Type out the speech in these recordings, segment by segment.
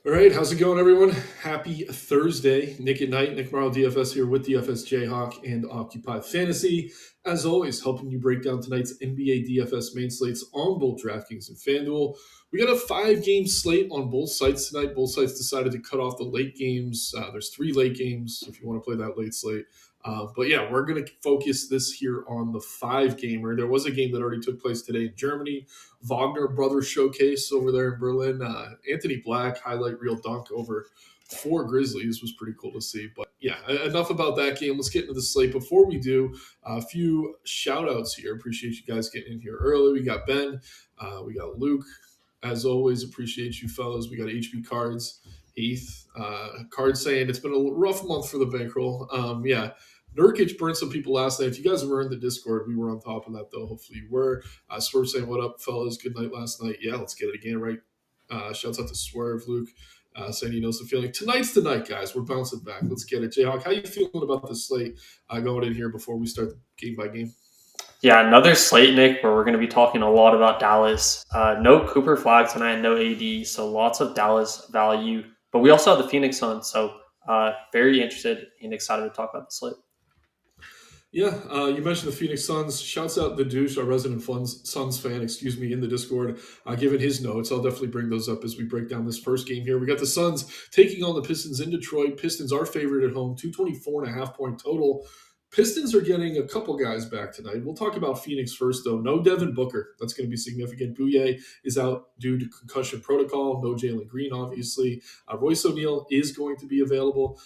All right, how's it going, everyone? Happy Thursday. Nick at Night, Nick Marro DFS here with DFS Jayhawk and Occupy Fantasy. As always, helping you break down tonight's NBA DFS main slates on both DraftKings and FanDuel. We got a 5-game slate on both sites tonight. Both sites decided to cut off the late games. There's 3 late games if you want to play that late slate. But yeah, we're going to focus this here on the 5-gamer. There was a game that already took place today in Germany. Wagner Brothers Showcase over there in Berlin. Anthony Black highlight reel dunk over 4 Grizzlies was pretty cool to see. But yeah, enough about that game. Let's get into the slate. Before we do, a few shout outs here. Appreciate you guys getting in here early. We got Ben, we got Luke. As always, appreciate you fellas. We got HB Cards, Heath. Cards saying it's been a rough month for the bankroll. Yeah, Nurkic burned some people last night. If you guys were in the Discord, we were on top of that, though. Hopefully you were. Swerve saying, what up, fellas? Good night last night. Yeah, let's get it again, right? Shouts out to Swerve, Luke, saying he knows the feeling. Tonight's the night, guys. We're bouncing back. Let's get it. Jayhawk, how you feeling about the slate going in here before we start the game by game? Yeah, another slate, Nick, where we're going to be talking a lot about Dallas. No Cooper Flag tonight, no AD, so lots of Dallas value. But we also have the Phoenix Suns, so very interested and excited to talk about the slate. Yeah, you mentioned the Phoenix Suns. Shouts out the douche, our resident Suns fan, in the Discord, giving his notes. I'll definitely bring those up as we break down this first game here. We got the Suns taking on the Pistons in Detroit. Pistons are favored at home, 224.5 point total. Pistons are getting a couple guys back tonight. We'll talk about Phoenix first, though. No Devin Booker. That's going to be significant. Bouye is out due to concussion protocol. No Jalen Green, obviously. Royce O'Neal is going to be available.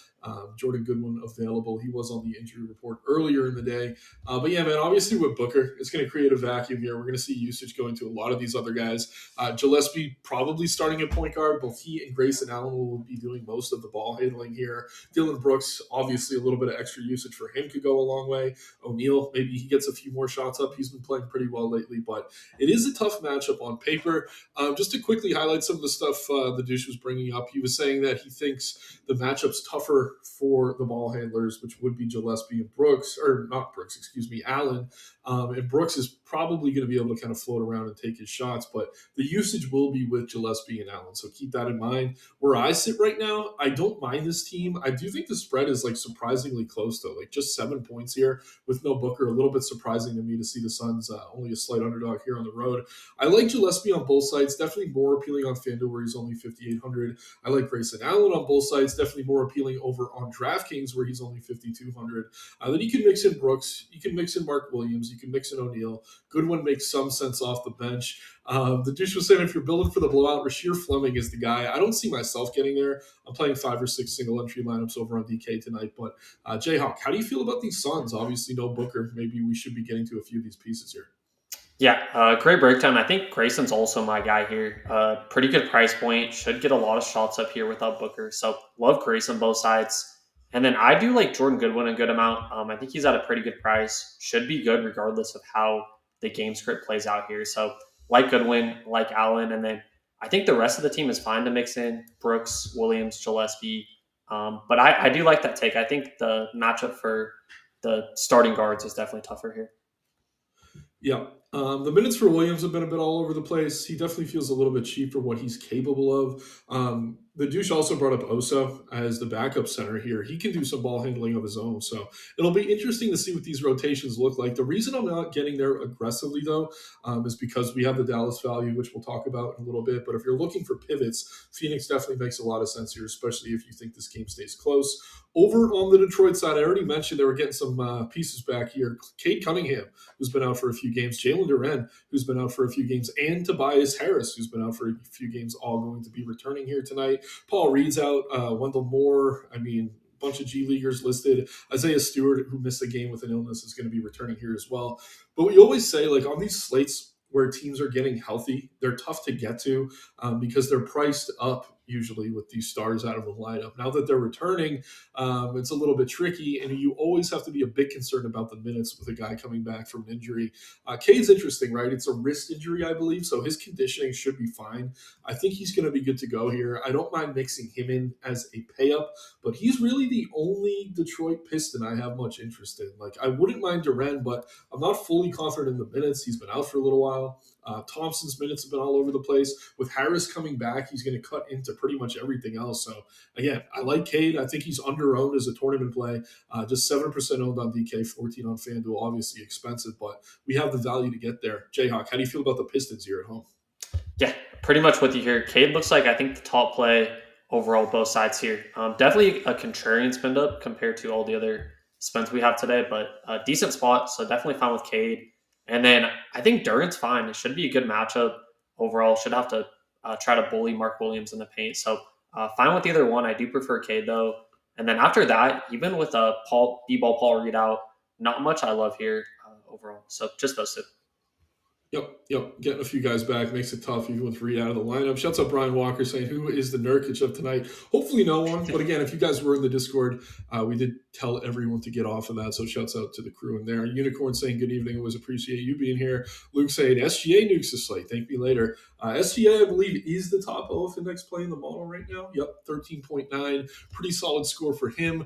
Jordan Goodwin available. He was on the injury report earlier in the day. But yeah, man, obviously with Booker, it's going to create a vacuum here. We're going to see usage going to a lot of these other guys. Gillespie probably starting at point guard. Both he and Grayson Allen will be doing most of the ball handling here. Dylan Brooks, obviously a little bit of extra usage for him could go a long way. O'Neal, maybe he gets a few more shots up. He's been playing pretty well lately, but it is a tough matchup on paper. Just to quickly highlight some of the stuff the douche was bringing up, he was saying that he thinks the matchup's tougher for the ball handlers, which would be Gillespie and Brooks, or not Brooks, excuse me, Allen. And Brooks is probably going to be able to kind of float around and take his shots, but the usage will be with Gillespie and Allen. So keep that in mind. Where I sit right now, I don't mind this team. I do think the spread is like surprisingly close, though, like just 7 points here with no Booker. A little bit surprising to me to see the Suns only a slight underdog here on the road. I like Gillespie on both sides, definitely more appealing on FanDuel where he's only 5,800. I like Grayson Allen on both sides, definitely more appealing over on DraftKings where he's only 5,200. Then you can mix in Brooks, you can mix in Mark Williams, you can mix in O'Neal. Goodwin makes some sense off the bench. The douche was saying if you're building for the blowout, Rasheer Fleming is the guy. I don't see myself getting there. I'm playing 5 or 6 single entry lineups over on DK tonight. But Jayhawk, how do you feel about these Suns? Obviously, no Booker. Maybe we should be getting to a few of these pieces here. Yeah, great breakdown. I think Grayson's also my guy here. Pretty good price point. Should get a lot of shots up here without Booker. So love Grayson both sides. And then I do like Jordan Goodwin a good amount. I think he's at a pretty good price. Should be good regardless of how the game script plays out here. So like Goodwin, like Allen. And then I think the rest of the team is fine to mix in Brooks, Williams, Gillespie. But I do like that take. I think the matchup for the starting guards is definitely tougher here. Yeah. The minutes for Williams have been a bit all over the place. He definitely feels a little bit cheap for what he's capable of. The douche also brought up Osa as the backup center here. He can do some ball handling of his own. So it'll be interesting to see what these rotations look like. The reason I'm not getting there aggressively, though, is because we have the Dallas value, which we'll talk about in a little bit. But if you're looking for pivots, Phoenix definitely makes a lot of sense here, especially if you think this game stays close. Over on the Detroit side, I already mentioned they were getting some pieces back here. Cade Cunningham, who's been out for a few games. Jalen Duren, who's been out for a few games. And Tobias Harris, who's been out for a few games, all going to be returning here tonight. Paul Reed's out. Wendell Moore, bunch of G Leaguers listed. Isaiah Stewart, who missed a game with an illness, is going to be returning here as well. But we always say, like on these slates where teams are getting healthy, they're tough to get to because they're priced up usually with these stars out of the lineup. Now that they're returning, it's a little bit tricky, and you always have to be a bit concerned about the minutes with a guy coming back from an injury. Cade's interesting, right? It's a wrist injury, I believe, so his conditioning should be fine. I think he's going to be good to go here. I don't mind mixing him in as a pay-up, but he's really the only Detroit Piston I have much interest in. Like, I wouldn't mind Duren, but I'm not fully confident in the minutes. He's been out for a little while. Thompson's minutes have been all over the place. With Harris coming back, he's going to cut into at pretty much everything else. So again, I like Cade. I think he's under-owned as a tournament play. Just 7% owned on DK, 14 on FanDuel. Obviously expensive, but we have the value to get there. Jayhawk, how do you feel about the Pistons here at home? Yeah, pretty much with you here. Cade looks like, I think, the top play overall, both sides here. Definitely a contrarian spin up compared to all the other spins we have today, but a decent spot. So definitely fine with Cade. And then I think Durant's fine. It should be a good matchup overall. Should have to try to bully Mark Williams in the paint. So fine with either one. I do prefer Cade though. And then after that, even with a B-ball Paul readout, not much I love here overall. So just those two. Yep. Getting a few guys back makes it tough, even with Reed out of the lineup. Shouts out Brian Walker saying, who is the Nurkic of tonight? Hopefully no one. But again, if you guys were in the Discord, we did tell everyone to get off of that. So shouts out to the crew in there. Unicorn saying, good evening. Always appreciate you being here. Luke saying, SGA nukes the slate. Thank me later. SGA, I believe, is the top OF index play in the model right now. Yep, 13.9. Pretty solid score for him.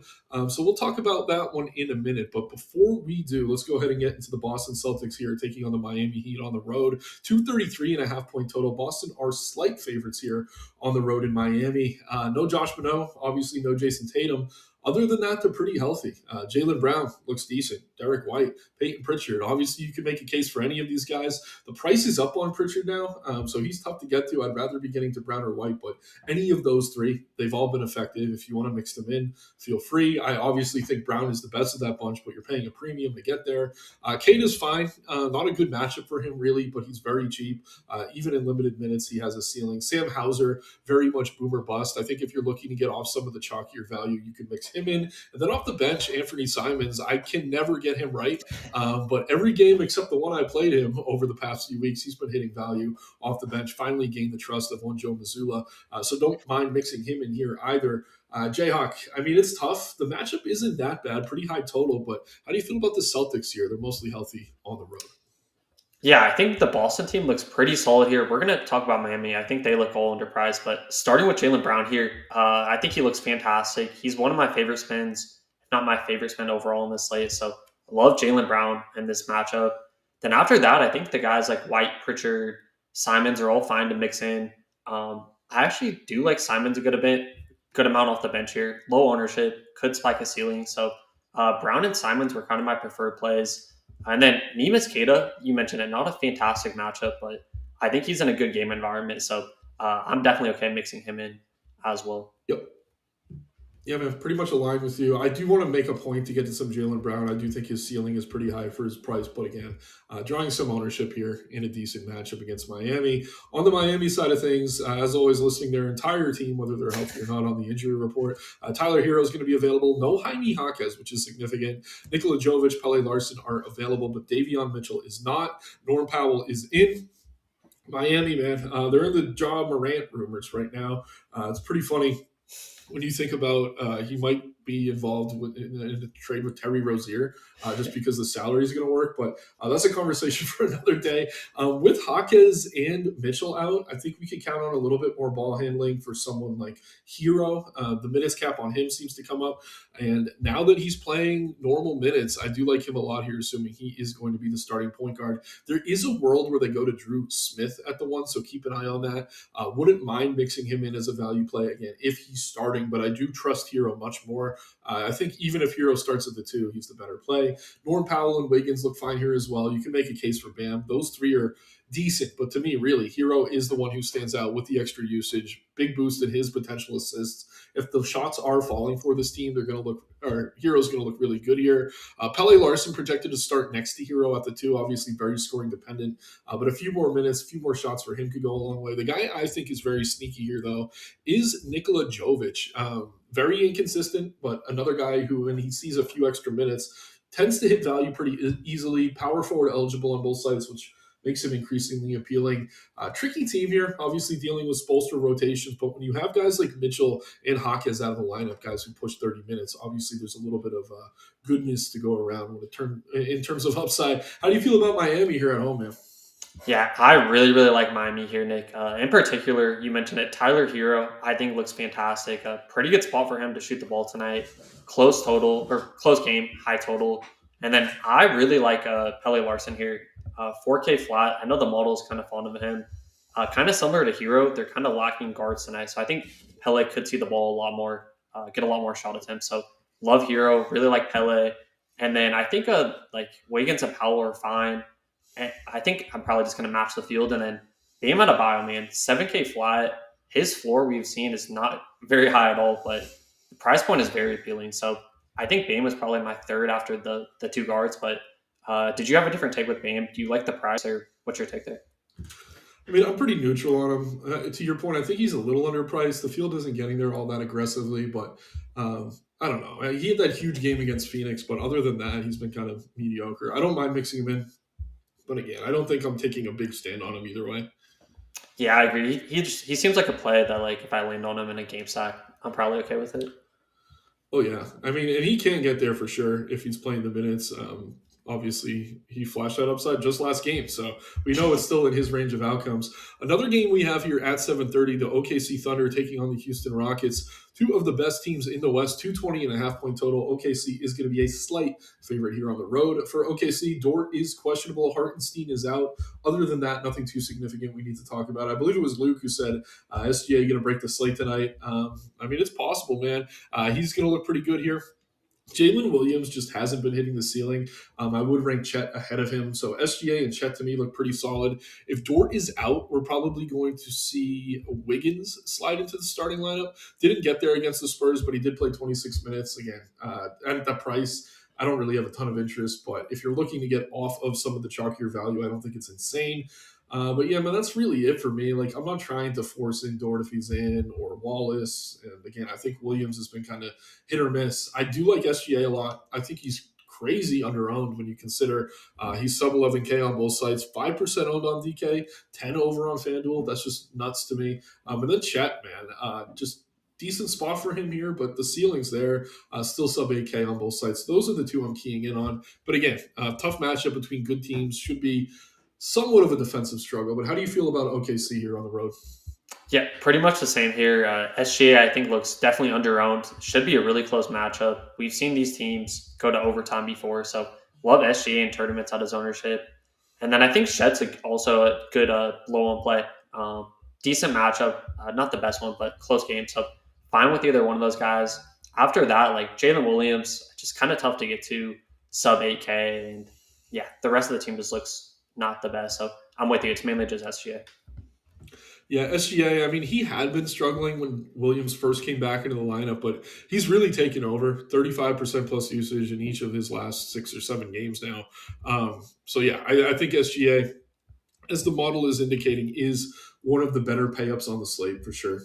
So we'll talk about that one in a minute. But before we do, let's go ahead and get into the Boston Celtics here, taking on the Miami Heat on the road. 233.5 point total. Boston are slight favorites here on the road in Miami. No Josh Minot, obviously no Jason Tatum. Other than that, they're pretty healthy. Jaylen Brown looks decent. Derek White, Peyton Pritchard. Obviously, you can make a case for any of these guys. The price is up on Pritchard now, so he's tough to get to. I'd rather be getting to Brown or White, but any of those three, they've all been effective. If you want to mix them in, feel free. I obviously think Brown is the best of that bunch, but you're paying a premium to get there. Cade is fine. Not a good matchup for him, really, but he's very cheap. Even in limited minutes, he has a ceiling. Sam Hauser, very much boomer bust. I think if you're looking to get off some of the chalkier value, you can mix him in. And then off the bench, Anthony Simons, I can never get him right. But every game except the one I played him over the past few weeks, he's been hitting value off the bench. Finally gained the trust of one Joe Mazzulla. So don't mind mixing him in here either. Jayhawk, I mean, it's tough. The matchup isn't that bad. Pretty high total. But how do you feel about the Celtics here? They're mostly healthy on the road. Yeah, I think the Boston team looks pretty solid here. We're going to talk about Miami. I think they look all underpriced, but starting with Jaylen Brown here, I think he looks fantastic. He's one of my favorite spins, if not my favorite spin overall in this slate. So I love Jaylen Brown in this matchup. Then after that, I think the guys like White, Pritchard, Simons are all fine to mix in. I actually do like Simons a good amount off the bench here. Low ownership, could spike a ceiling. So Brown and Simons were kind of my preferred plays. And then Neemias Queta, you mentioned it, not a fantastic matchup, but I think he's in a good game environment. So I'm definitely okay mixing him in as well. Yep. Yeah, man, pretty much aligned with you. I do want to make a point to get to some Jaylen Brown. I do think his ceiling is pretty high for his price, but again, drawing some ownership here in a decent matchup against Miami. On the Miami side of things, as always, listing their entire team, whether they're healthy or not, on the injury report. Tyler Hero is going to be available. No Jaime Jaquez, which is significant. Nikola Jovic, Pele Larson are available, but Davion Mitchell is not. Norm Powell is in. Miami, man, they're in the Ja Morant rumors right now. It's pretty funny when you think about he might be involved in a trade with Terry Rozier just because the salary is going to work. But that's a conversation for another day. With Jaquez and Mitchell out, I think we can count on a little bit more ball handling for someone like Hero. The minutes cap on him seems to come up. And now that he's playing normal minutes, I do like him a lot here, assuming he is going to be the starting point guard. There is a world where they go to Drew Smith at the one, so keep an eye on that. Wouldn't mind mixing him in as a value play again if he's starting, but I do trust Hero much more. I think even if Hero starts at the 2, he's the better play. Norm Powell and Wiggins look fine here as well. You can make a case for Bam. Those three are decent, but to me, really, Hero is the one who stands out with the extra usage. Big boost in his potential assists. If the shots are falling for this team, they're going to look, or Hero's going to look really good here. Pele Larson projected to start next to Hero at the 2, obviously very scoring dependent, but a few more minutes, a few more shots for him could go a long way. The guy I think is very sneaky here, though, is Nikola Jovic. Very inconsistent, but another guy who, when he sees a few extra minutes, tends to hit value pretty easily. Power forward eligible on both sides, which makes him increasingly appealing. Tricky team here, obviously dealing with Spoelstra rotations, but when you have guys like Mitchell and Jaquez out of the lineup, guys who push 30 minutes, obviously there's a little bit of goodness to go around in terms of upside. How do you feel about Miami here at home, man? Yeah, I really, really like Miami here, Nick. In particular, you mentioned it, Tyler Hero, I think looks fantastic. A pretty good spot for him to shoot the ball tonight. Close total, or close game, high total. And then I really like Pele Larson here. 4K flat. I know the model is kind of fond of him. Kind of similar to Hero, they're kind of lacking guards tonight. So I think Pele could see the ball a lot more, get a lot more shot attempts. So love Hero, really like Pele. And then I think like Wiggins and Powell are fine. And I think I'm probably just going to match the field. And then Bam Adebayo, man, 7K flat. His floor we've seen is not very high at all, but the price point is very appealing. So I think Bam was probably my third after the two guards. But did you have a different take with Bam? Do you like the price, or what's your take there? I mean, I'm pretty neutral on him. To your point, I think he's a little underpriced. The field isn't getting there all that aggressively, but I don't know. He had that huge game against Phoenix, but other than that, he's been kind of mediocre. I don't mind mixing him in, but again, I don't think I'm taking a big stand on him either way. Yeah, I agree. He seems like a play that, like, if I land on him in a game stack, I'm probably okay with it. Oh yeah, I mean, and he can get there for sure if he's playing the minutes. Obviously, he flashed that upside just last game, so we know it's still in his range of outcomes. Another game we have here at 7:30, the OKC Thunder taking on the Houston Rockets. Two of the best teams in the West, 220.5 point total. OKC is going to be a slight favorite here on the road. For OKC, Dort is questionable. Hartenstein is out. Other than that, nothing too significant we need to talk about. I believe it was Luke who said SGA going to break the slate tonight. I mean, it's possible, man. He's going to look pretty good here. Jalen Williams just hasn't been hitting the ceiling. I would rank Chet ahead of him. So SGA and Chet to me look pretty solid. If Dort is out, we're probably going to see Wiggins slide into the starting lineup. Didn't get there against the Spurs, but he did play 26 minutes. Again, at that price, I don't really have a ton of interest. But if you're looking to get off of some of the chalkier value, I don't think it's insane. But yeah, man, that's really it for me. Like, I'm not trying to force in Dort if he's in or Wallace. And again, I think Williams has been kind of hit or miss. I do like SGA a lot. I think he's crazy under-owned when you consider he's sub 11K on both sides, 5% owned on DK, 10 over on FanDuel. That's just nuts to me. And then Chet, man, just decent spot for him here, but the ceiling's there. Still sub 8K on both sides. Those are the two I'm keying in on. But again, tough matchup between good teams. Should be somewhat of a defensive struggle. But how do you feel about OKC here on the road? Yeah, pretty much the same here. SGA, I think, looks definitely under-owned. Should be a really close matchup. We've seen these teams go to overtime before, so love SGA in tournaments at his ownership. And then I think Chet's also a good low-on play. Decent matchup. Not the best one, but close game. So fine with either one of those guys. After that, like Jalen Williams, just kind of tough to get to, sub 8K. And yeah, the rest of the team just looks not the best. So I'm with you. It's mainly just SGA. Yeah, SGA, I mean, he had been struggling when Williams first came back into the lineup, but he's really taken over, 35% plus usage in each of his last 6 or 7 games now. So yeah, I think SGA, as the model is indicating, is one of the better pay-ups on the slate for sure.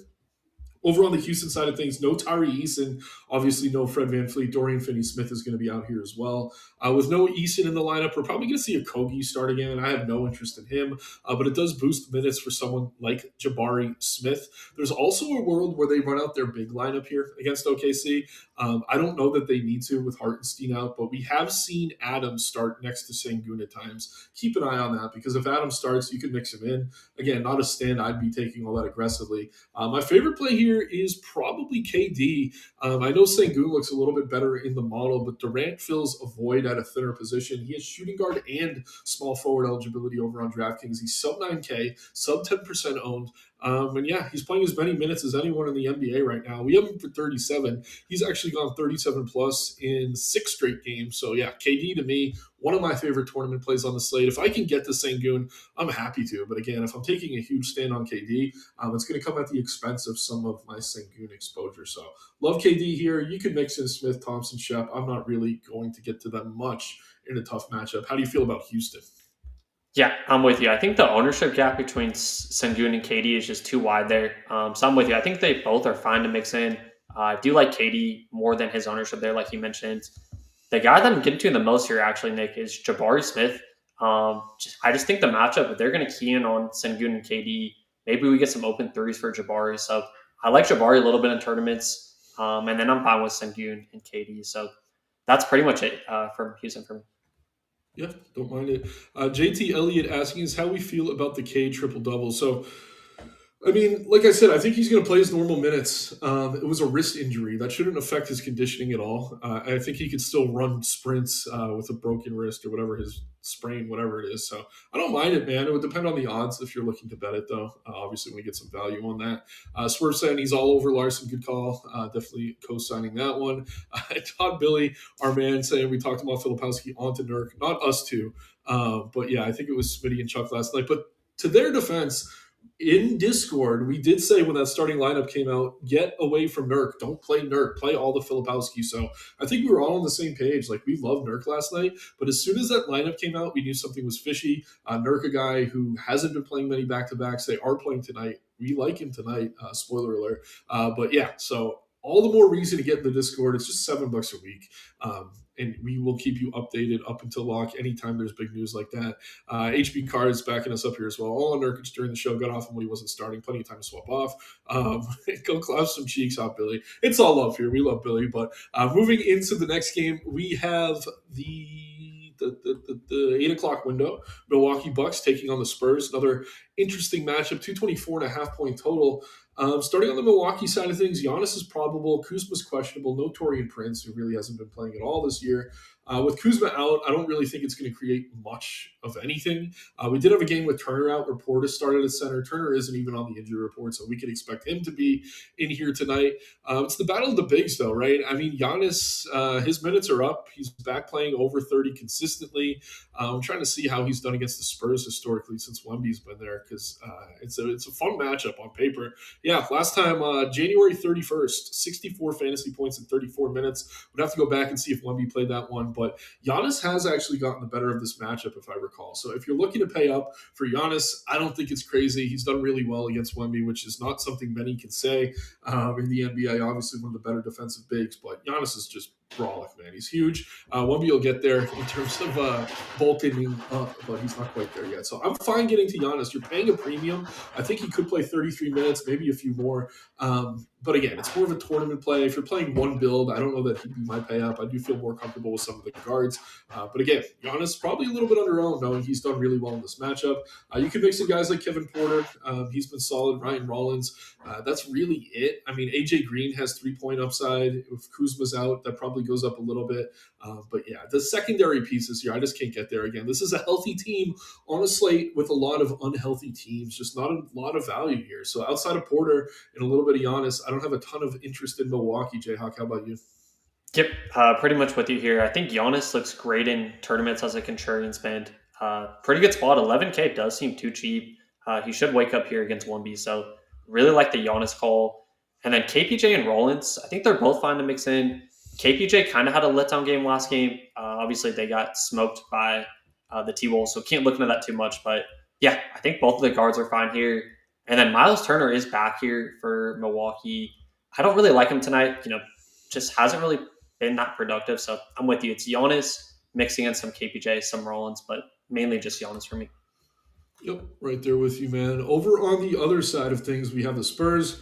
Over on the Houston side of things, no Tari Eason, obviously no Fred VanVleet. Dorian Finney-Smith is going to be out here as well. With no Eason in the lineup, we're probably going to see a Kogi start again. I have no interest in him, but it does boost minutes for someone like Jabari Smith. There's also a world where they run out their big lineup here against OKC. I don't know that they need to with Hartenstein out, but we have seen Adams start next to Sengun at times. Keep an eye on that because if Adams starts, you can mix him in. Again, not a stand I'd be taking all that aggressively. My favorite play here is probably KD. I know Sengun looks a little bit better in the model, but Durant fills a void at a thinner position. He has shooting guard and small forward eligibility over on DraftKings. He's sub 9K, sub 10% owned. And yeah, he's playing as many minutes as anyone in the NBA right now. We have him for 37. He's actually gone 37 plus in 6 straight games. So yeah, KD to me, one of my favorite tournament plays on the slate. If I can get to Sengun, I'm happy to. But again, if I'm taking a huge stand on KD, it's going to come at the expense of some of my Sengun exposure. So love KD here. You can mix in Smith, Thompson, Shep. I'm not really going to get to them much in a tough matchup. How do you feel about Houston? Yeah, I'm with you. I think the ownership gap between Sengun and KD is just too wide there. So I'm with you. I think they both are fine to mix in. I do like KD more than his ownership there, like you mentioned. The guy that I'm getting to the most here, actually, Nick, is Jabari Smith. I just think the matchup, if they're going to key in on Sengun and KD, maybe we get some open threes for Jabari. So I like Jabari a little bit in tournaments, and then I'm fine with Sengun and KD. So that's pretty much it from Houston for me. Yeah, don't mind it. JT Elliott asking us how we feel about the K triple double. So I mean, like I said, I think he's going to play his normal minutes. It was a wrist injury that shouldn't affect his conditioning at all. I think he could still run sprints with a broken wrist or whatever his sprain, whatever it is. So I don't mind it, man. It would depend on the odds if you're looking to bet it, though. Obviously, we get some value on that. Swerve saying he's all over Larson. Good call. Definitely co-signing that one. Todd Billy, our man, saying we talked about Filipowski onto Nurk, not us two. But yeah, I think it was Smitty and Chuck last night. But to their defense, in Discord, we did say when that starting lineup came out, get away from Nurk. Don't play Nurk. Play all the Filipowski. So I think we were all on the same page. Like, we loved Nurk last night. But as soon as that lineup came out, we knew something was fishy. Nurk, a guy who hasn't been playing many back-to-backs. They are playing tonight. We like him tonight. Spoiler alert. But yeah, so all the more reason to get in the Discord. It's just $7 a week. And we will keep you updated up until lock anytime there's big news like that. HB Card is backing us up here as well. All on Nurkic during the show. Got off him when he wasn't starting. Plenty of time to swap off. Go clap some cheeks out, Billy. It's all love here. We love Billy. But moving into the next game, we have the 8 o'clock window. Milwaukee Bucks taking on the Spurs. Another interesting matchup. 224.5 point total. Starting on the Milwaukee side of things, Giannis is probable. Kuzma's questionable. No Torian Prince, who really hasn't been playing at all this year. With Kuzma out, I don't really think it's going to create much of anything. We did have a game with Turner out where Portis started at center. Turner isn't even on the injury report, so we can expect him to be in here tonight. It's the battle of the bigs, though, right? I mean, Giannis, his minutes are up. He's back playing over 30 consistently. I'm trying to see how he's done against the Spurs historically since Wemby's been there, because it's a fun matchup on paper. Yeah, last time, January 31st, 64 fantasy points in 34 minutes. Would have to go back and see if Wemby played that one. But Giannis has actually gotten the better of this matchup, if I recall. So if you're looking to pay up for Giannis, I don't think it's crazy. He's done really well against Wemby, which is not something many can say in the NBA. Obviously, one of the better defensive bigs, but Giannis is just brolic, man. He's huge. Wemby will get there in terms of bulking up, but he's not quite there yet. So I'm fine getting to Giannis. You're paying a premium. I think he could play 33 minutes, maybe a few more. But again, it's more of a tournament play. If you're playing one build, I don't know that he'd be my pay up. I do feel more comfortable with some of the guards. But again, Giannis probably a little bit underowned, knowing he's done really well in this matchup. You can mix in guys like Kevin Porter. He's been solid. Ryan Rollins. That's really it. I mean, AJ Green has 3-point upside. If Kuzma's out, that probably goes up a little bit. But yeah, the secondary pieces here, I just can't get there again. This is a healthy team on a slate with a lot of unhealthy teams, just not a lot of value here. So outside of Porter and a little bit of Giannis, I don't have a ton of interest in Milwaukee. Jayhawk, how about you? Yep, pretty much with you here. I think Giannis looks great in tournaments as a contrarian spend. Pretty good spot. 11K does seem too cheap. He should wake up here against 1B. So really like the Giannis call. And then KPJ and Rollins, I think they're both fine to mix in. KPJ kind of had a letdown game last game. Obviously, they got smoked by the T-Wolves, so can't look into that too much. But yeah, I think both of the guards are fine here. And then Miles Turner is back here for Milwaukee. I don't really like him tonight. Just hasn't really been that productive. So I'm with you. It's Giannis mixing in some KPJ, some Rollins, but mainly just Giannis for me. Yep, right there with you, man. Over on the other side of things, we have the Spurs.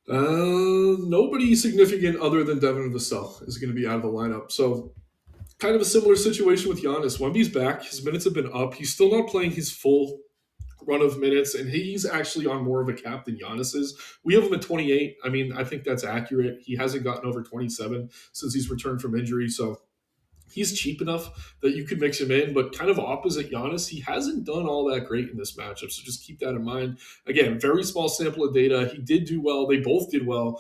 Nobody significant other than Devin Vassell is going to be out of the lineup. So kind of a similar situation with Giannis. Wemby's back. His minutes have been up. He's still not playing his full run of minutes, and he's actually on more of a cap than Giannis is. We have him at 28. I mean, I think that's accurate. He hasn't gotten over 27 since he's returned from injury, so he's cheap enough that you could mix him in, but kind of opposite Giannis, he hasn't done all that great in this matchup. So just keep that in mind. Again, very small sample of data. He did do well. They both did well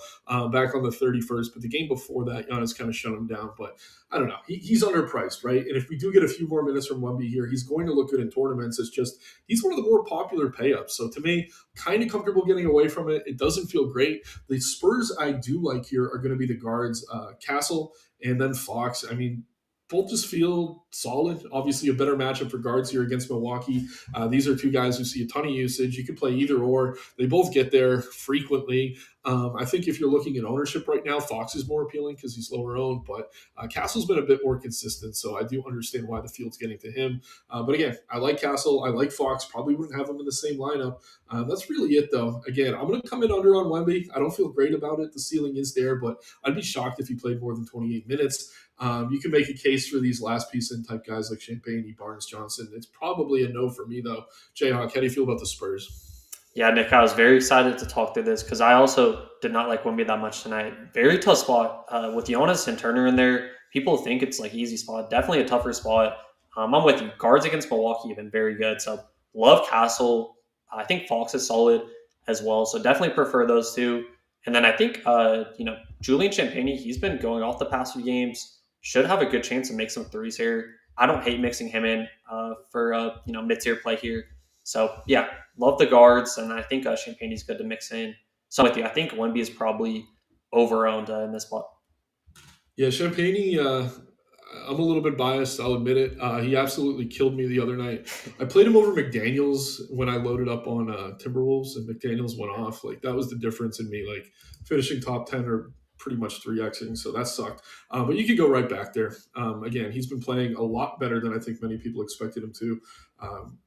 back on the 31st, but the game before that, Giannis kind of shut him down. But I don't know. He's underpriced, right? And if we do get a few more minutes from Wemby here, he's going to look good in tournaments. It's just he's one of the more popular pay-ups. So to me, kind of comfortable getting away from it. It doesn't feel great. The Spurs I do like here are going to be the guards, Castle and then Fox. I mean, both just feel solid. Obviously, a better matchup for guards here against Milwaukee. These are two guys who see a ton of usage. You can play either or. They both get there frequently. I think if you're looking at ownership right now, Fox is more appealing because he's lower owned, but Castle's been a bit more consistent, so I do understand why the field's getting to him. But again, I like Castle. I like Fox. Probably wouldn't have him in the same lineup. That's really it, though. Again, I'm going to come in under on Wemby. I don't feel great about it. The ceiling is there, but I'd be shocked if he played more than 28 minutes. You can make a case for these last piece in type guys like Champagne, Barnes, Johnson. It's probably a no for me, though. Jayhawk, how do you feel about the Spurs? Yeah, Nick, I was very excited to talk through this because I also did not like Wemby that much tonight. Very tough spot with Giannis and Turner in there. People think it's like easy spot. Definitely a tougher spot. I'm with you. Guards against Milwaukee have been very good. So love Castle. I think Fox is solid as well. So definitely prefer those two. And then I think Julian Champagnie, he's been going off the past few games. Should have a good chance to make some threes here. I don't hate mixing him in for mid tier play here. So yeah, love the guards, and I think Champagnie's good to mix in. So with you, I think Wemby is probably over-owned in this spot. Yeah, Champagne, I'm a little bit biased, I'll admit it. He absolutely killed me the other night. I played him over McDaniels when I loaded up on Timberwolves, and McDaniels went off. Like, that was the difference in me, like, finishing top 10 or pretty much 3Xing, so that sucked. But you could go right back there. Again, he's been playing a lot better than I think many people expected him to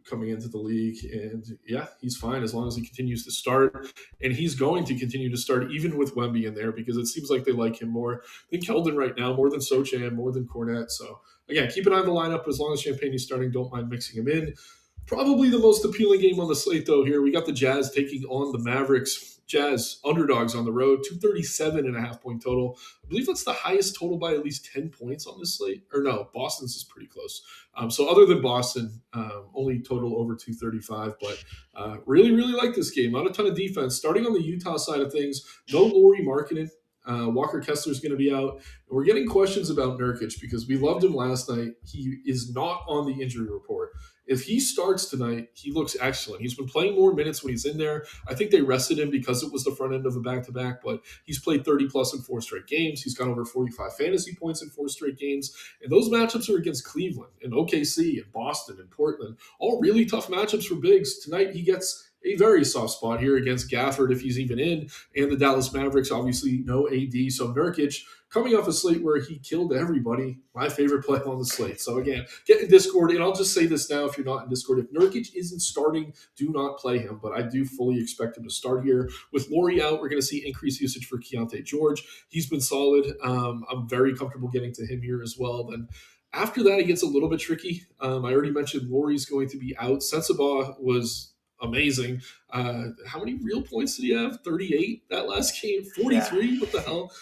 coming into the league. And yeah, he's fine as long as he continues to start. And he's going to continue to start even with Wemby in there because it seems like they like him more than Keldon right now, more than Sochan, more than Cornette. So again, keep an eye on the lineup. As long as Champagnie's starting, don't mind mixing him in. Probably the most appealing game on the slate, though, here. We got the Jazz taking on the Mavericks. Jazz underdogs on the road, 237.5 point total. I believe that's the highest total by at least 10 points on this slate. Or no, Boston's is pretty close. So other than Boston, only total over 235. But really, really like this game. Not a ton of defense. Starting on the Utah side of things, no Lauri Markkanen. Walker Kessler's going to be out. And we're getting questions about Nurkic because we loved him last night. He is not on the injury report. If he starts tonight, he looks excellent. He's been playing more minutes when he's in there. I think they rested him because it was the front end of a back-to-back, but he's played 30-plus in 4 straight games. He's got over 45 fantasy points in 4 straight games. And those matchups are against Cleveland and OKC and Boston and Portland. All really tough matchups for bigs. Tonight he gets a very soft spot here against Gafford if he's even in, and the Dallas Mavericks, obviously no AD. So Nurkic, coming off a slate where he killed everybody, my favorite play on the slate. So again, get in Discord, and I'll just say this now if you're not in Discord. If Nurkic isn't starting, do not play him, but I do fully expect him to start here. With Lauri out, we're going to see increased usage for Keontae George. He's been solid. I'm very comfortable getting to him here as well. Then after that, it gets a little bit tricky. I already mentioned Lauri's going to be out. Sensabaugh was amazing. How many real points did he have? 38 that last game? 43? Yeah. What the hell?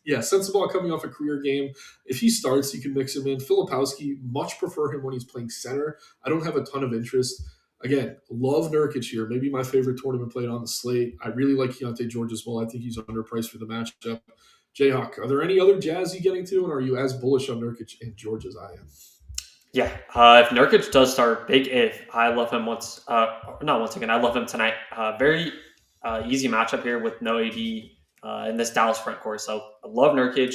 Sensabaugh coming off a career game. If he starts, you can mix him in. Filipowski, much prefer him when he's playing center. I don't have a ton of interest. Again, love Nurkic here. Maybe my favorite tournament played on the slate. I really like Keontae George as well. I think he's underpriced for the matchup. Jayhawk, are there any other Jazz you getting to, and are you as bullish on Nurkic and George as I am? Yeah, if Nurkic does start, big if. I love him not once again. I love him tonight. Very easy matchup here with no AD in this Dallas front court. So I love Nurkic.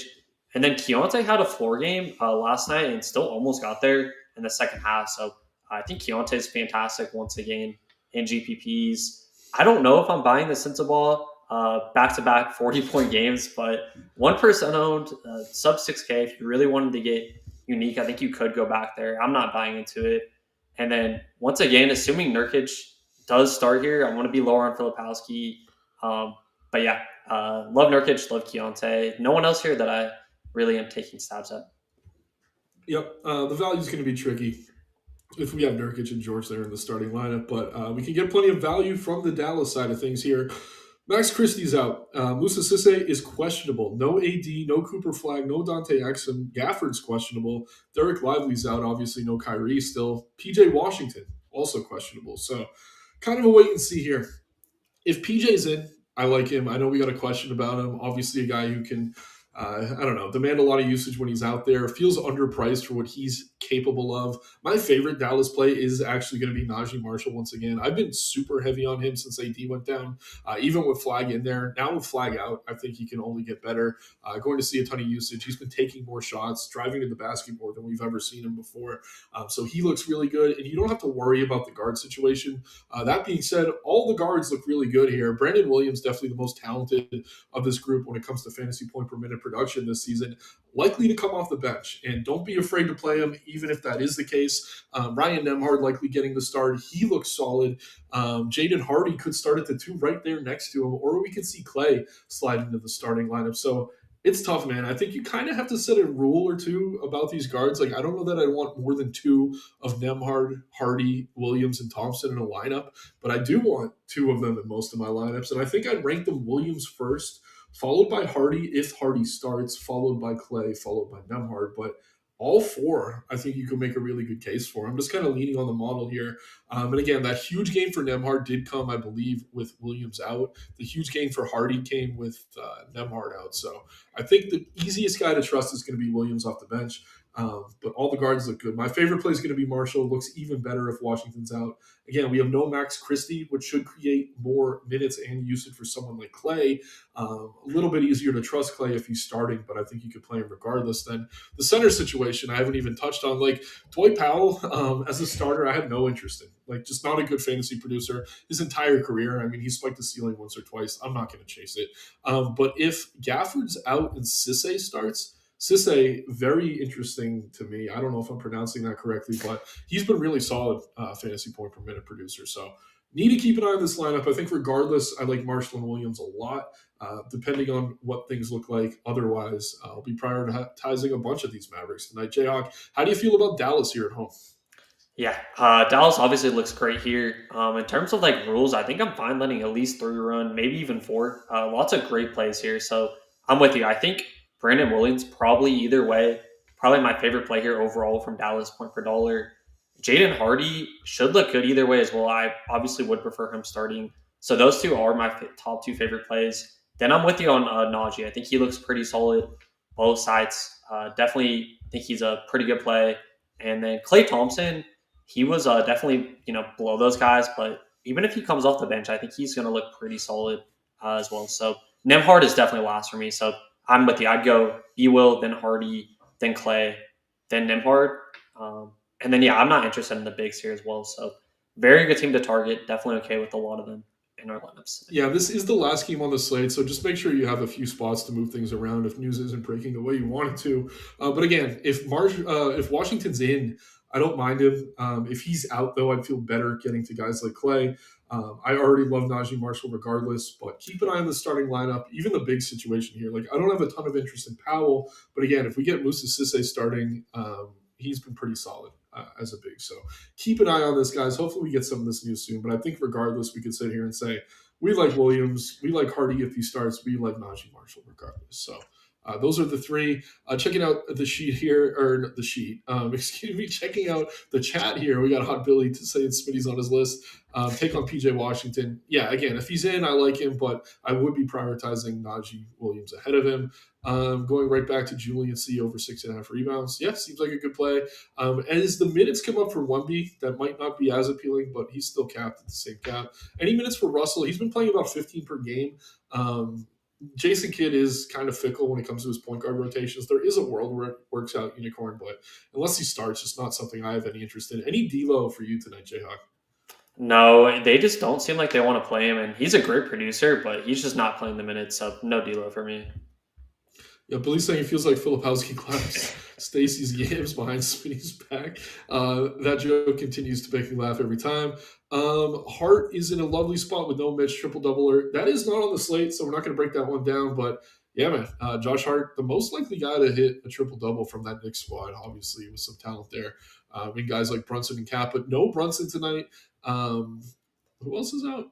And then Keontae had a floor game last night and still almost got there in the second half. So I think Keontae is fantastic once again in GPPs. I don't know if I'm buying the Sensabaugh back-to-back 40-point games, but 1% owned, sub 6K. If you really wanted to get unique, I think you could go back there. I'm not buying into it. And then once again, assuming Nurkic does start here, I want to be lower on Filipowski. But yeah, love Nurkic, love Keontae. No one else here that I really am taking stabs at. Yep, the value is going to be tricky if we have Nurkic and George there in the starting lineup, but we can get plenty of value from the Dallas side of things here. Max Christie's out. Musa Cisse is questionable. No AD, no Cooper Flag, no Dante Exum. Gafford's questionable. Derek Lively's out. Obviously, no Kyrie still. PJ Washington, also questionable. So kind of a wait and see here. If PJ's in, I like him. I know we got a question about him. Obviously, a guy who can, demand a lot of usage when he's out there. Feels underpriced for what he's capable of. My favorite Dallas play is actually going to be Najee Marshall once again. I've been super heavy on him since AD went down, even with Flag in there. Now with Flag out, I think he can only get better. Going to see a ton of usage. He's been taking more shots, driving to the basket more than we've ever seen him before. So he looks really good, and you don't have to worry about the guard situation. That being said, all the guards look really good here. Brandon Williams, definitely the most talented of this group when it comes to fantasy point per minute production this season, likely to come off the bench. And don't be afraid to play him, even if that is the case. Ryan Nembhard likely getting the start. He looks solid. Jaden Hardy could start at the 2 right there next to him, or we could see Clay slide into the starting lineup. So It's tough, man. I think you kind of have to set a rule or two about these guards. Like, I don't know that I want more than two of Nemhard, Hardy, Williams, and Thompson in a lineup, but I do want two of them in most of my lineups. And I think I'd rank them Williams first, followed by Hardy if Hardy starts, followed by Clay, followed by Nemhard. But all four, I think you could make a really good case for. I'm just kind of leaning on the model here. And again, that huge game for Nemhard did come, I believe, with Williams out. The huge game for Hardy came with Nemhard out. So I think the easiest guy to trust is going to be Williams off the bench. But all the guards look good. My favorite play is going to be Marshall. Looks even better if Washington's out. Again, we have no Max Christie, which should create more minutes and usage for someone like Clay. A little bit easier to trust Clay if he's starting, but I think you could play him regardless. Then the center situation, I haven't even touched on. Like Dwight Powell, as a starter, I have no interest in. Like, just not a good fantasy producer his entire career. I mean, he spiked the ceiling once or twice. I'm not going to chase it. But if Gafford's out and Cisse starts, Cisse, very interesting to me. I don't know if I'm pronouncing that correctly, but he's been really solid fantasy point per minute producer. So need to keep an eye on this lineup. I think regardless, I like Marshall and Williams a lot. Depending on what things look like otherwise, I'll be prioritizing a bunch of these Mavericks tonight. Jayhawk, how do you feel about Dallas here at home? Yeah, Dallas obviously looks great here. In terms of like rules, I think I'm fine letting at least 3 run, maybe even 4. Lots of great plays here, so I'm with you. I think Brandon Williams probably either way, probably my favorite play here overall from Dallas point per dollar. Jaden Hardy should look good either way as well. I obviously would prefer him starting. So those two are my top 2 favorite plays. Then I'm with you on Najee. I think he looks pretty solid both sides. Definitely think he's a pretty good play. And then Klay Thompson, he was definitely below those guys, but even if he comes off the bench, I think he's going to look pretty solid as well. So Nemhard is definitely last for me. So I'm with you. I'd go B. Will, then Hardy, then Clay, then Nemhard. And then I'm not interested in the bigs here as well. So very good team to target. Definitely okay with a lot of them in our lineups. Yeah, this is the last game on the slate, so just make sure you have a few spots to move things around if news isn't breaking the way you want it to. But again, if Washington's in, I don't mind him. If he's out, though, I'd feel better getting to guys like Clay. I already love Najee Marshall regardless, but keep an eye on the starting lineup, even the big situation here. Like, I don't have a ton of interest in Powell, but again, if we get Musa Cisse starting, he's been pretty solid as a big. So keep an eye on this, guys. Hopefully we get some of this news soon. But I think regardless, we could sit here and say we like Williams, we like Hardy if he starts, we like Najee Marshall regardless. So those are the 3. Checking out the sheet here, or the sheet, excuse me, checking out the chat here. We got Hot Billy to say Smitty's on his list. Take on PJ Washington. Yeah, again, if he's in, I like him, but I would be prioritizing Najee Williams ahead of him. Going right back to Julian C over 6.5 rebounds. Yeah, seems like a good play. As the minutes come up for Wemby, that might not be as appealing, but he's still capped at the same cap. Any minutes for Russell? He's been playing about 15 per game. Jason Kidd is kind of fickle when it comes to his point guard rotations. There is a world where it works out unicorn, but unless he starts, it's not something I have any interest in. Any D'Lo for you tonight, Jayhawk? No, they just don't seem like they want to play him, and he's a great producer, but he's just not playing the minutes, so no D'Lo for me. Yeah, Billy's saying it feels like Filipowski claps Stacy's yams behind Smitty's back. That joke continues to make me laugh every time. Hart is in a lovely spot with no Mitch triple-doubler. That is not on the slate, so we're not going to break that one down. But, yeah, man, Josh Hart, the most likely guy to hit a triple-double from that Knicks squad, obviously, with some talent there. And guys like Brunson and Cap, but no Brunson tonight. Who else is out?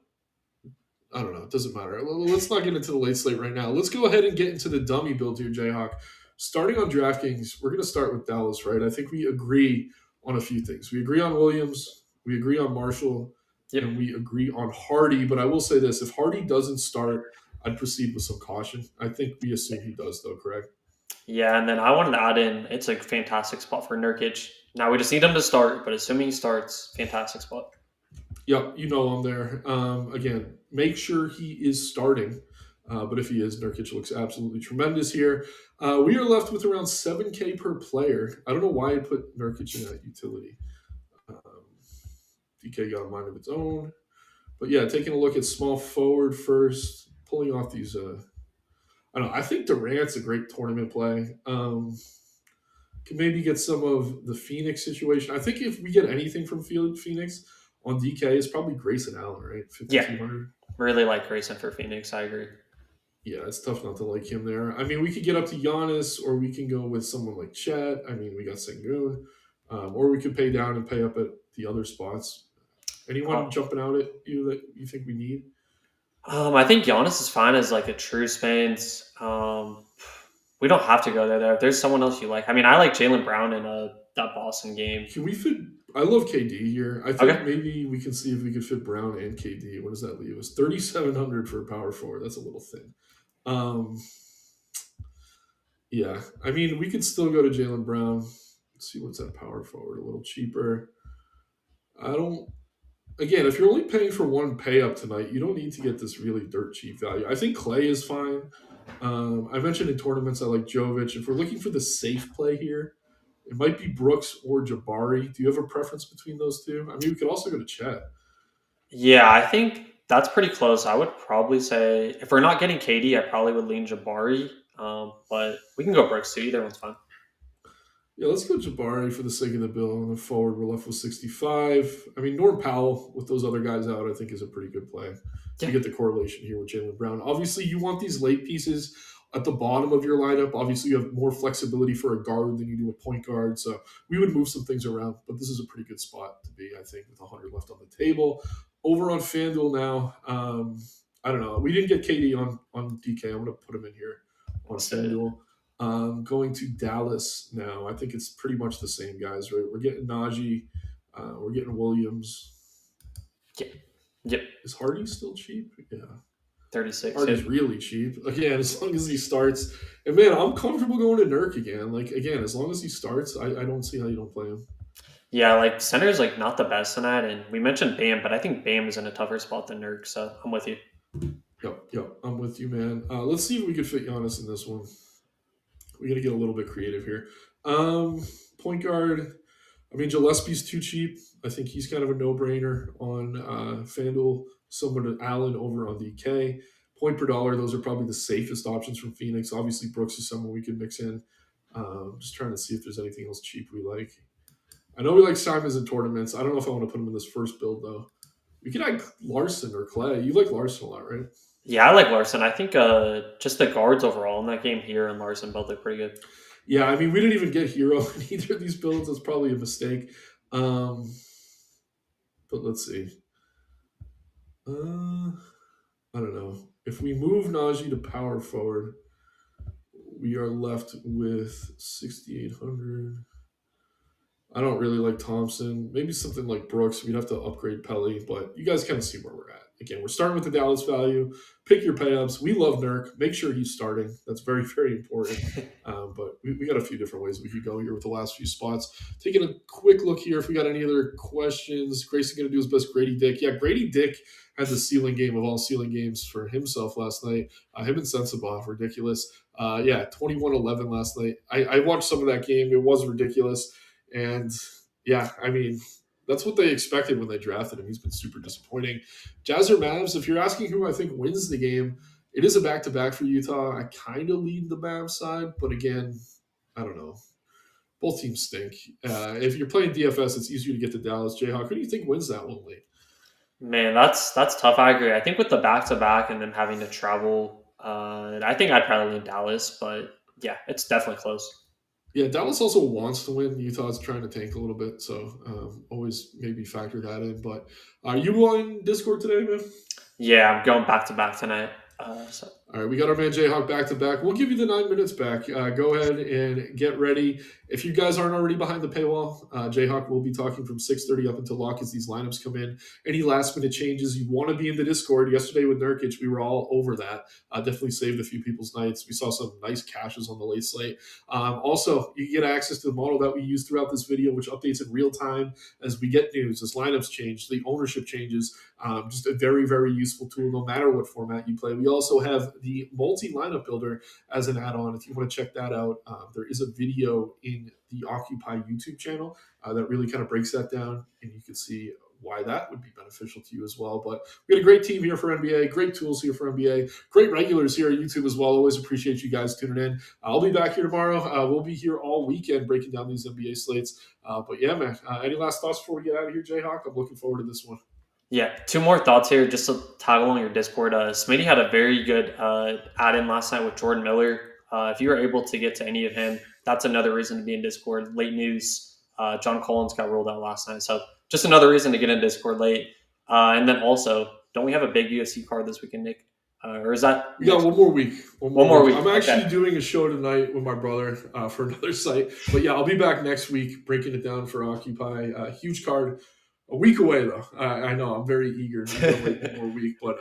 I don't know. It doesn't matter. Let's not get into the late slate right now. Let's go ahead and get into the dummy build here, Jayhawk. Starting on DraftKings, we're going to start with Dallas, right? I think we agree on a few things. We agree on Williams. We agree on Marshall. Yep. And we agree on Hardy. But I will say this. If Hardy doesn't start, I'd proceed with some caution. I think we assume he does, though, correct? Yeah, and then I wanted to add in, it's a fantastic spot for Nurkic. Now we just need him to start, but assuming he starts, fantastic spot. Yep, you know I'm there. Again, make sure he is starting. But if he is, Nurkic looks absolutely tremendous here. We are left with around 7K per player. I don't know why I put Nurkic in that utility. DK got a mind of its own. But yeah, taking a look at small forward first, pulling off these. I don't know. I think Durant's a great tournament play. Can maybe get some of the Phoenix situation. I think if we get anything from Phoenix on DK, it's probably Grayson Allen, right? 5,200. Yeah, really like Grayson for Phoenix. I agree. Yeah, it's tough not to like him there. I mean, we could get up to Giannis, or we can go with someone like Chet. I mean, we got Sengun, or we could pay down and pay up at the other spots. Uh, Anyone jumping out at you that you think we need? I think Giannis is fine as like a true spins. We don't have to go there. If there's someone else you like, I mean, I like Jalen Brown in that Boston game. Can we fit? I love KD here. I think Okay. maybe we can see if we could fit Brown and KD. What does that leave us? 3,700 for a power forward. That's a little thin. Um, yeah, I mean, we could still go to Jalen Brown. Let's see what's that power forward. A little cheaper. I don't. Again, if you're only paying for one pay up tonight, you don't need to get this really dirt cheap value. I think Clay is fine. I mentioned in tournaments I like Jovic. If we're looking for the safe play here, it might be Brooks or Jabari. Do you have a preference between those two? I mean, we could also go to Chet. Yeah, I think that's pretty close. I would probably say if we're not getting KD, I probably would lean Jabari. But we can go Brooks too. Either one's fine. Yeah, let's go Jabari for the sake of the bill. On the forward, we're left with 65. I mean, Norm Powell with those other guys out, I think is a pretty good play. You Yeah. get the correlation here with Jalen Brown. Obviously, you want these late pieces at the bottom of your lineup. Obviously, you have more flexibility for a guard than you do a point guard. So we would move some things around, but this is a pretty good spot to be, I think, with 100 left on the table. Over on FanDuel now, I don't know. We didn't get KD on DK. I'm going to put him in here on Let's do it. FanDuel. Going to Dallas now. I think it's pretty much the same guys, right? We're getting Najee. We're getting Williams. Yep. Yep. Is Hardy still cheap? Yeah. 36. Hardy's Yep. really cheap. Again, as long as he starts. And man, I'm comfortable going to Nurk again. Like, again, as long as he starts, I don't see how you don't play him. Yeah, like center's like not the best in that, and we mentioned Bam, but I think Bam is in a tougher spot than Nurk, so I'm with you. Yep. I'm with you, man. Let's see if we could fit Giannis in this one. We got to get a little bit creative here. Point guard. I mean, Gillespie's too cheap. I think he's kind of a no-brainer on FanDuel. Similar to Allen over on DK. Point per dollar, those are probably the safest options from Phoenix. Obviously, Brooks is someone we could mix in. Just trying to see if there's anything else cheap we like. I know we like Simons in tournaments. I don't know if I want to put him in this first build, though. We could add Larson or Clay. You like Larson a lot, right? Yeah, I like Larson. I think just the guards overall in that game here and Larson both look pretty good. Yeah, I mean, we didn't even get Hero in either of these builds. That's probably a mistake. But let's see. I don't know. If we move Najee to power forward, we are left with 6,800. I don't really like Thompson. Maybe something like Brooks. We'd have to upgrade Pelly, but you guys kind of see where we're at. Again, we're starting with the Dallas value. Pick your payups. We love Nurk. Make sure he's starting. That's very, very important. But we got a few different ways we could go here with the last few spots. Taking a quick look here if we got any other questions. Grayson going to do his best. Grady Dick. Yeah, Grady Dick had the ceiling game of all ceiling games for himself last night. Him and Sensabaugh, ridiculous. 21-11 last night. I watched some of that game. It was ridiculous. And yeah, I mean, that's what they expected when they drafted him. He's been super disappointing. Jazz or Mavs, if you're asking who I think wins the game, it is a back-to-back for Utah. I kind of lead the Mavs side, but again, I don't know. Both teams stink. If you're playing DFS, it's easier to get to Dallas. Jayhawk, who do you think wins that one late? Man, that's tough. I agree. I think with the back to back and them having to travel, I think I'd probably lean Dallas, but yeah, it's definitely close. Yeah, Dallas also wants to win. Utah's trying to tank a little bit, so always maybe factor that in. But are you on Discord today, man? Yeah, I'm going back to back tonight. So All right, we got our man Jayhawk back to back. We'll give you the 9 minutes back. Go ahead and get ready. If you guys aren't already behind the paywall, Jayhawk will be talking from 6:30 up until lock as these lineups come in. Any last minute changes, you want to be in the Discord. Yesterday with Nurkic, we were all over that. Definitely saved a few people's nights. We saw some nice cashes on the late slate. Also, you get access to the model that we use throughout this video, which updates in real time as we get news, as lineups change, the ownership changes. Just a very, very useful tool no matter what format you play. We also have the multi-lineup builder as an add-on. If you want to check that out, there is a video in the Occupy YouTube channel that really kind of breaks that down, and you can see why that would be beneficial to you as well. But we got a great team here for NBA, great tools here for NBA, great regulars here at YouTube as well. Always appreciate you guys tuning in. I'll be back here tomorrow. We'll be here all weekend breaking down these NBA slates. But yeah, man, any last thoughts before we get out of here, Jayhawk? I'm looking forward to this one. Yeah, two more thoughts here just to toggle on your Discord. Smitty had a very good add-in last night with Jordan Miller. If you were able to get to any of him, that's another reason to be in Discord. Late news, John Collins got ruled out last night. So just another reason to get in Discord late. And then also, don't we have a big UFC card this weekend, Nick? Or is that We got one more week. One more week. I'm actually Okay. doing a show tonight with my brother for another site. But yeah, I'll be back next week breaking it down for Occupy. Huge card. A week away, though. I know. I'm very eager to wait one more week. But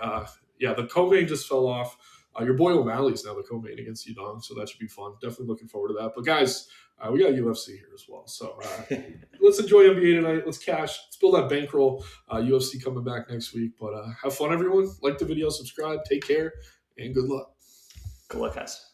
yeah, the co-main just fell off. Your boy O'Malley's now the co-main against Yudong, so that should be fun. Definitely looking forward to that. But guys, we got UFC here as well. So let's enjoy NBA tonight. Let's cash. Let's build that bankroll. UFC coming back next week. But have fun, everyone. Like the video, subscribe, take care, and good luck. Good luck, guys.